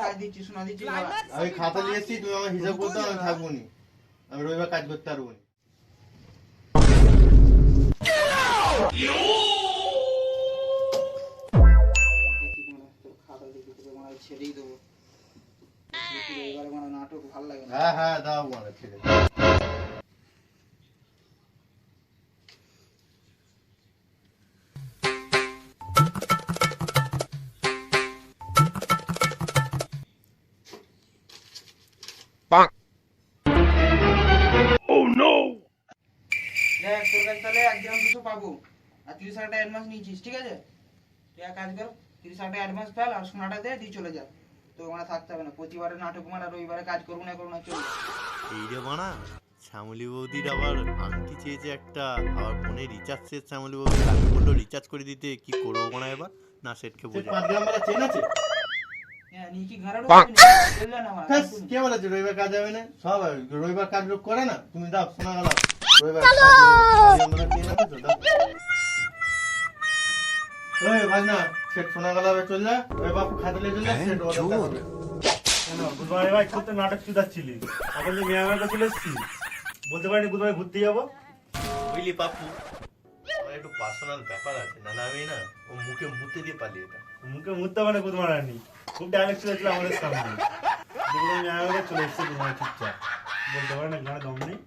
কাজ দিচ্ছি শোনা দিচ্ছি আমি খাতা নিয়ে এসেছি, তুমি আমার হিসাব করতে আমি থাকবো নি, আমি রবিবার কাজ করতে পারবো নি। খাতা দেখি তোকে মানে ছেড়েই দেবো, এবারে মানে নাটক ভালো লাগে না। হ্যাঁ হ্যাঁ দাও মানে ছেড়ে দেখ তোর কাছে তাহলে 1 গ্রাম 200 পাবো, আর 30 টাকা অ্যাডভান্স নিয়েছিস, ঠিক আছে? তুই এক কাজ কর, 30 টাকা অ্যাডভান্স ফেল আর সোনাটা দে, দিয়ে চলে যা। তো মানে থাকতে হবে না, প্রতিবারে নাটক মানে রবিবারে কাজ করবো না চলে। এই রে বানা, শ্যামলী বৌদির আবার আংটি চেয়েছে একটা, আবার ফোনে রিচার্জ শেষ, শ্যামলী বৌদি কাকে বললো রিচার্জ করে দিতে, কি করবো বানা এবার? না সেটকে বোঝা 5 গ্রাম वाला চেন আছে। হ্যাঁ নি কি ঘরে ঢুকবি না বললে না আমার কে বলেছে রবিবার কাজ হবে না? সব রবিবার কাজ লোক করে না, তুমি দাও শোনা গেল রবিবার কাজ আমরা চেন আছে তো দাও। ওই ভাগনা সেট শোনা গেল চল যা, ওই বাপু খাতে নিয়ে চলে সেট ওটা হবে। বুধবারে ভাই তুই তো নাটক চুদাচ্ছিলি, এখন যে মেয়ে আমাকে চলে এসেছি, বলতে পারিনি বুধবারে ঘুরতে যাবো। বুঝলি পাপু, আমার একটু পার্সোনাল ব্যাপার আছে, না আমি না ও মুখে মুতে দিয়ে পালিয়ে এটা। মুখে মুহূর্তে মানে বুধবার আনি খুব ডাইরেক্ট চলেছিল আমাদের সামনে, মেয়ে আমাকে চলে এসেছে বুধবার চুপচাপ, বলতে পারে না গানে দম নেই।